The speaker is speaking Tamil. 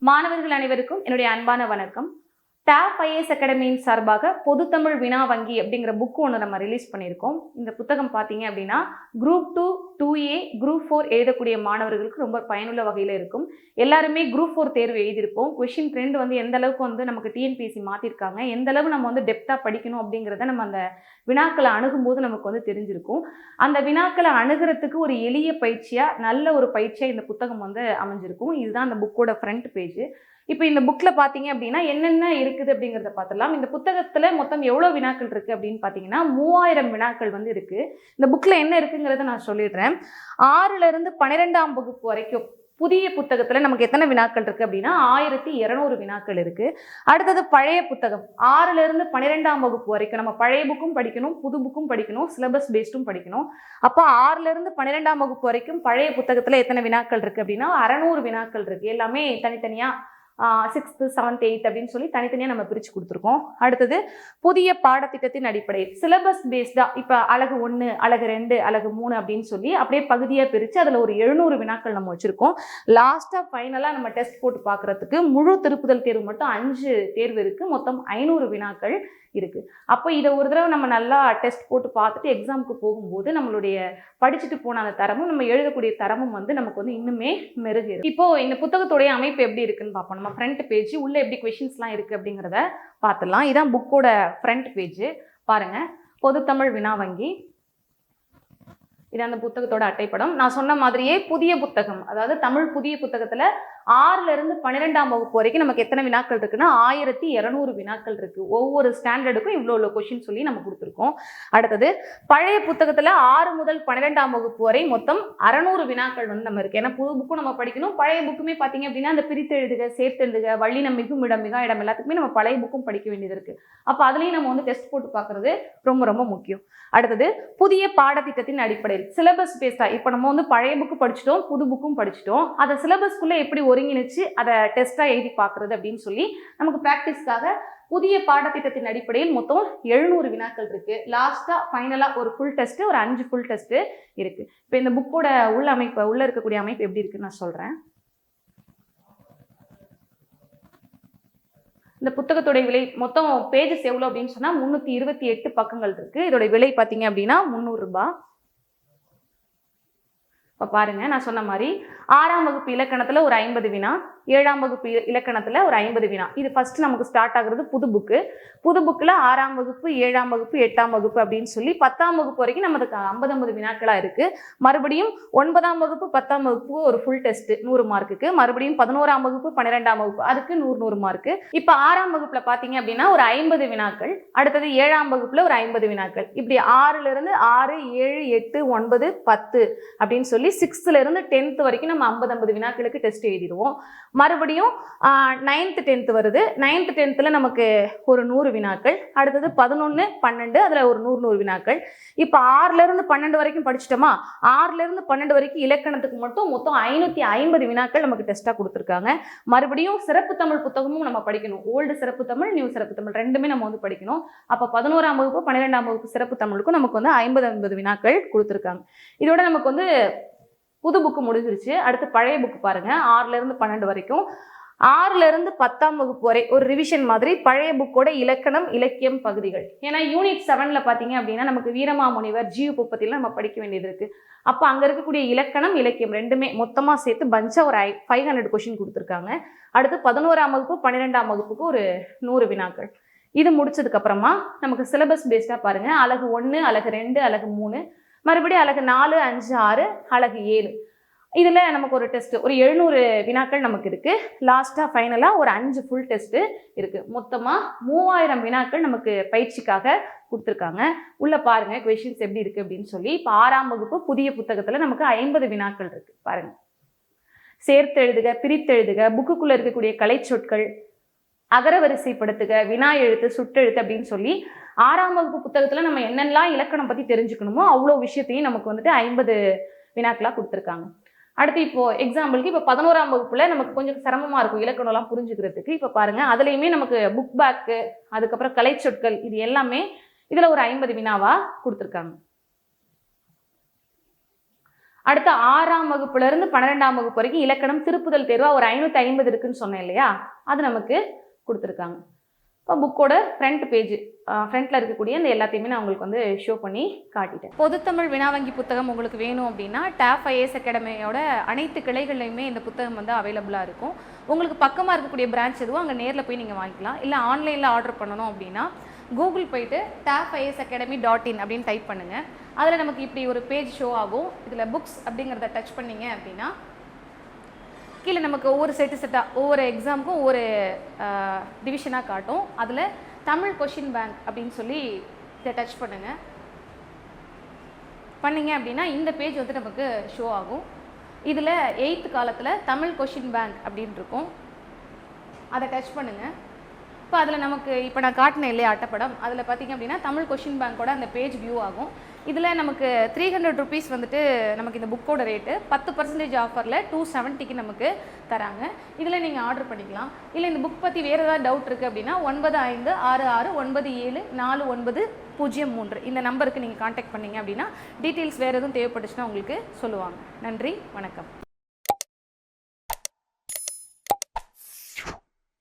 மாணவர்கள் அனைவருக்கும் என்னுடைய அன்பான வணக்கம். டாப் ஐஏஎஸ் அகாடமியின் சார்பாக பொதுத்தமிழ் வினா வங்கி அப்படிங்கிற புக் ஒன்று நம்ம ரிலீஸ் பண்ணியிருக்கோம். இந்த புத்தகம் பார்த்தீங்க அப்படின்னா குரூப் 2, 2A, குரூப் 4 எழுதக்கூடிய மாணவர்களுக்கு ரொம்ப பயனுள்ள வகையில் இருக்கும். எல்லாருமே குரூப் 4 தேர்வு எழுதியிருப்போம். கொஷின் ட்ரெண்ட் எந்த அளவுக்கு நமக்கு டிஎன்பிஎஸ்சி மாற்றிருக்காங்க, எந்த அளவு நம்ம டெப்த்தாக படிக்கணும் அப்படிங்கிறத நம்ம அந்த வினாக்களை அணுகும்போது நமக்கு தெரிஞ்சிருக்கும். அந்த வினாக்களை அணுகிறதுக்கு ஒரு எளிய பயிற்சியாக, நல்ல ஒரு பயிற்சியாக இந்த புத்தகம் அமைஞ்சிருக்கும். இதுதான் அந்த புக்கோட ஃப்ரண்ட் பேஜ். இப்போ இந்த புக்கில் பார்த்தீங்க அப்படின்னா என்னென்ன இருக்குது அப்படிங்கிறத பார்த்துடலாம். இந்த புத்தகத்தில் மொத்தம் எவ்வளோ வினாக்கள் இருக்குது அப்படின்னு பார்த்தீங்கன்னா 3000 வினாக்கள் இருக்குது. இந்த புக்கில் என்ன இருக்குங்கிறத நான் சொல்லிடுறேன். 6லேருந்து 12ஆம் வகுப்பு வரைக்கும் புதிய புத்தகத்தில் நமக்கு எத்தனை வினாக்கள் இருக்குது அப்படின்னா 1200 வினாக்கள் இருக்குது. அடுத்தது பழைய புத்தகம் 6லேருந்து 12ஆம் வகுப்பு வரைக்கும் நம்ம பழைய புக்கும் படிக்கணும், புது புக்கும் படிக்கணும், சிலபஸ் பேஸ்டும் படிக்கணும். அப்போ 6லேருந்து 12ஆம் வகுப்பு வரைக்கும் பழைய புத்தகத்தில் எத்தனை வினாக்கள் இருக்குது அப்படின்னா 600 வினாக்கள் இருக்குது. எல்லாமே தனித்தனியாக 6th, 7th, 8th அப்படின்னு சொல்லி தனித்தனியாக நம்ம பிரித்து கொடுத்துருக்கோம். அடுத்தது புதிய பாடத்திட்டத்தின் அடிப்படையில் சிலபஸ் பேஸ்டாக இப்போ அலகு 1, அலகு 2, அலகு 3 அப்படின்னு சொல்லி அப்படியே பகுதியாக பிரித்து அதில் ஒரு 700 வினாக்கள் நம்ம வச்சுருக்கோம். லாஸ்ட்டாக ஃபைனலாக நம்ம டெஸ்ட் போட்டு பார்க்குறதுக்கு முழு திருப்புதல் தேர்வு மட்டும் 5 தேர்வு இருக்குது. மொத்தம் 500 வினாக்கள் இருக்குது. அப்போ இதை ஒரு தடவை நம்ம நல்லா டெஸ்ட் போட்டு பார்த்துட்டு எக்ஸாமுக்கு போகும்போது நம்மளுடைய படிச்சுட்டு போன அந்த தரமும் நம்ம எழுதக்கூடிய தரமும் நமக்கு இன்னுமே மெருகு. இப்போ இந்த புத்தகத்துடைய அமைப்பு எப்படி இருக்குன்னு பார்ப்போம். நம்ம ஃப்ரண்ட் பேஜ் உள்ள எப்படி கொஷின்ஸ்லாம் இருக்குது அப்படிங்கிறத பார்த்துடலாம். இதான் புக்கோட ஃப்ரண்ட் பேஜ். பாருங்க, பொதுத்தமிழ் வினா வங்கி, இது அந்த புத்தகத்தோட அட்டைப்படம். நான் சொன்ன மாதிரியே புதிய புத்தகம், அதாவது தமிழ் புதிய புத்தகத்தில் 6லேருந்து 12ஆம் வகுப்பு வரைக்கும் நமக்கு எத்தனை வினாக்கள் இருக்குன்னா 1200 வினாக்கள் இருக்கு. ஒவ்வொரு ஸ்டாண்டர்டுக்கும் இவ்வளோ கொஷின் சொல்லி நம்ம கொடுத்துருக்கோம். அடுத்தது பழைய புத்தகத்தில் 6 முதல் 12ஆம் வகுப்பு வரை மொத்தம் 600 வினாக்கள் நம்ம இருக்கு. ஏன்னா புது புக்கும் நம்ம படிக்கணும், பழைய புக்குமே பார்த்தீங்க அப்படின்னா அந்த பிரித்து எழுதுக, சேர்த்து எழுதுக, வள்ளினம், மிகுமிடம், மிகா இடம் எல்லாத்துக்குமே நம்ம பழைய புக்கும் படிக்க வேண்டியது இருக்கு. அப்போ அதுலேயும் நம்ம டெஸ்ட் போட்டு பார்க்கறது ரொம்ப ரொம்ப முக்கியம். அடுத்தது புதிய பாடத்திட்டத்தின் அடிப்படையில் சிலபஸ் பேஸ்டா இப்போ நம்ம பழைய புக்கு படிச்சிட்டோம், புது புக்கும் படிச்சிட்டோம், அதை சிலபஸ்க்குள்ள எப்படி ஒருங்கிணைச்சு அதை டெஸ்டா எழுதி பார்க்கறது அப்படின்னு சொல்லி நமக்கு பிராக்டிஸ்க்காக புதிய பாடத்திட்டத்தின் அடிப்படையில் மொத்தம் 700 வினாக்கள் இருக்கு. லாஸ்டா ஃபைனலா ஒரு ஃபுல் டெஸ்ட், ஒரு 5 ஃபுல் டெஸ்ட் இருக்கு. இப்போ இந்த புக்கோட உள்ள இருக்கக்கூடிய அமைப்பு எப்படி இருக்குன்னு நான் சொல்றேன். இந்த புத்தகத்தோட விலை மொத்தம் பேஜஸ் எவ்வளோ அப்படின்னு சொன்னால் 328 பக்கங்கள் இருக்கு. இதோட விலை பார்த்தீங்க அப்படின்னா 300 ரூபாய். இப்போ பாருங்க, நான் சொன்ன மாதிரி 6ஆம் வகுப்பு இலக்கணத்தில் ஒரு 50 வினா, 7ஆம் வகுப்பு இலக்கணத்தில் ஒரு 50 வினா. இது ஃபர்ஸ்ட் நமக்கு ஸ்டார்ட் ஆகுறது புது புக்கு. புது புக்கில் 6ஆம் வகுப்பு, 7ஆம் வகுப்பு, 8ஆம் வகுப்பு அப்படின்னு சொல்லி 10ஆம் வகுப்பு வரைக்கும் நமக்கு 50 வினாக்களாக இருக்கு. மறுபடியும் 9ஆம் வகுப்பு, 10ஆம் வகுப்பு ஒரு ஃபுல் டெஸ்ட் 100 மார்க்குக்கு, மறுபடியும் 11ஆம் வகுப்பு, 12ஆம் வகுப்பு அதுக்கு 100 மார்க்கு. இப்போ 6ஆம் வகுப்புல பார்த்தீங்க அப்படின்னா ஒரு 50 வினாக்கள், அடுத்தது 7ஆம் வகுப்புல ஒரு 50 வினாக்கள். இப்படி 6லேருந்து 6, 7, 8, 9, 10 அப்படின்னு சொல்லி 6லேருந்து 10th வரைக்கும் நம்ம 50 வினாக்களுக்கு டெஸ்ட் எழுதிடுவோம். மறுபடியும் 9th 10th வருது. 9th 10thல நமக்கு ஒரு 100 வினாக்கள், அடுத்தது 11, 12 அதில் ஒரு 100 வினாக்கள். இப்போ 6லேருந்து 12 வரைக்கும் படிச்சிட்டோமா, 6லேருந்து 12 வரைக்கும் இலக்கணத்துக்கு மட்டும் மொத்தம் 550 வினாக்கள் நமக்கு டெஸ்ட்டாக கொடுத்துருக்காங்க. மறுபடியும் சிறப்பு தமிழ் புத்தகமும் நம்ம படிக்கணும். ஓல்டு சிறப்பு தமிழ், நியூ சிறப்பு தமிழ் ரெண்டுமே நம்ம படிக்கணும். அப்போ 11ஆம் வகுப்பு, 12ஆம் வகுப்பு சிறப்பு தமிழுக்கும் நமக்கு 50 வினாக்கள் கொடுத்துருக்காங்க. இதோட நமக்கு புது புக்கு முடிஞ்சிருச்சு. அடுத்து பழைய புக்கு பாருங்க, 6லேருந்து 12 வரைக்கும், 6லேருந்து 10ஆம் வகுப்பு வரை ஒரு ரிவிஷன் மாதிரி பழைய புக்கோட இலக்கணம், இலக்கியம் பகுதிகள். ஏன்னா யூனிட் 7ல பார்த்தீங்க அப்படின்னா நமக்கு வீரமாமுனிவர், ஜீவ புப்பத்திலாம் நம்ம படிக்க வேண்டியது இருக்கு. அப்போ அங்கே இருக்கக்கூடிய இலக்கணம், இலக்கியம் ரெண்டுமே மொத்தமாக சேர்த்து பஞ்சா ஒரு 500 கொஷின் கொடுத்துருக்காங்க. அடுத்து 11ஆம் வகுப்பு, 12ஆம் வகுப்புக்கு ஒரு 100 வினாக்கள். இது முடிச்சதுக்கு அப்புறமா நமக்கு சிலபஸ் பேஸ்டா பாருங்க, அலகு 1, அலகு 2, அலகு 3, மறுபடியும் அலகு 4, 5, 6, அலகு 7. இதில் நமக்கு ஒரு டெஸ்ட் ஒரு 700 வினாக்கள் நமக்கு இருக்கு. லாஸ்ட்டாக ஃபைனலாக ஒரு 5 ஃபுல் டெஸ்ட் இருக்கு. மொத்தமாக 3000 வினாக்கள் நமக்கு பயிற்சிக்காக கொடுத்துருக்காங்க. உள்ள பாருங்க கொஷின்ஸ் எப்படி இருக்கு அப்படின்னு சொல்லி. இப்போ 6ஆம் வகுப்பு புதிய புத்தகத்தில் நமக்கு 50 வினாக்கள் இருக்கு. பாருங்க, சேர்த்து எழுதுக, பிரித்து எழுதுக, புக்குக்குள்ள இருக்கக்கூடிய கலை சொற்கள், அகரவரிசைப்படுத்துக, வினா எழுத்து, சுட்டெழுத்து அப்படின்னு சொல்லி 6ஆம் வகுப்பு புத்தகத்தில் நம்ம என்னெல்லாம் இலக்கணம் பற்றி தெரிஞ்சுக்கணுமோ அவ்வளோ விஷயத்தையும் நமக்கு 50 வினாக்களாக கொடுத்துருக்காங்க. அடுத்து இப்போ எக்ஸாம்பிளுக்கு இப்போ 11ஆம் வகுப்புல நமக்கு கொஞ்சம் சிரமமாக இருக்கும் இலக்கணம்லாம் புரிஞ்சுக்கிறதுக்கு. இப்போ பாருங்க, அதுலேயுமே நமக்கு புக் பேக்கு, அதுக்கப்புறம் கலை சொற்கள், இது எல்லாமே இதில் ஒரு 50 வினாவாக கொடுத்துருக்காங்க. அடுத்து 6ஆம் வகுப்புலேருந்து 12ஆம் வகுப்பு வரைக்கும் இலக்கணம் திருப்புதல் தேர்வாக ஒரு 550 இருக்குன்னு சொன்னேன் இல்லையா, அது நமக்கு கொடுத்துருக்காங்க. இப்போ புக்கோட ஃப்ரண்ட் பேஜ் ஃப்ரண்ட்டில் இருக்கக்கூடிய இந்த எல்லாத்தையுமே நான் உங்களுக்கு வந்து ஷோ பண்ணி காட்டிட்டேன். பொதுத்தமிழ் வினாவங்கி புத்தகம் உங்களுக்கு வேணும் அப்படின்னா டாப் ஐஏஎஸ் அகாடமியோட அனைத்து கிளைகள்லையுமே இந்த புத்தகம் வந்து அவைலபிளாக இருக்கும். உங்களுக்கு பக்கமாக இருக்கக்கூடிய பிரான்ச் எதுவும் அங்கே நேரில் போய் நீங்கள் வாங்கிக்கலாம். இல்லை ஆன்லைனில் ஆர்டர் பண்ணணும் அப்படின்னா கூகுள் போயிட்டு tapIASacademy.in அப்படின்னு டைப் பண்ணுங்கள். அதில் நமக்கு இப்படி ஒரு பேஜ் ஷோ ஆகும். இதில் புக்ஸ் அப்படிங்கிறத டச் பண்ணிங்க அப்படின்னா கீழே நமக்கு ஒவ்வொரு செட்டாக ஒவ்வொரு எக்ஸாமுக்கும் ஒவ்வொரு டிவிஷனாக காட்டும். அதில் தமிழ் கொஷின் பேங்க் அப்படின்னு சொல்லி இதை டச் பண்ணுங்கள். பண்ணிங்க அப்படின்னா இந்த பேஜ் வந்து நமக்கு ஷோ ஆகும். இதில் 8th காலத்தில் தமிழ் கொஷின் பேங்க் அப்படின்னு இருக்கும். அதை டச் பண்ணுங்கள். இப்போ அதில் நமக்கு இப்போ நான் காட்டினேன் இல்லையா அட்டைப்படம், அதில் பார்த்திங்க அப்படின்னா தமிழ் கொஷின் பேங்கோட அந்த பேஜ் வியூ ஆகும். இதில் நமக்கு 300 rupees வந்துட்டு நமக்கு இந்த புக்கோட ரேட்டு 10% ஆஃபரில் 270க்கு நமக்கு தராங்க. இதில் நீங்கள் ஆர்டர் பண்ணிக்கலாம். இல்லை இந்த புக் பற்றி வேறு ஏதாவது டவுட் இருக்குது அப்படின்னா 9566974903 இந்த நம்பருக்கு நீங்கள் காண்டாக்ட் பண்ணிங்க அப்படின்னா டீட்டெயில்ஸ் வேறு எதுவும் தேவைப்பட்டுச்சுன்னா உங்களுக்கு சொல்லுவாங்க. நன்றி, வணக்கம்.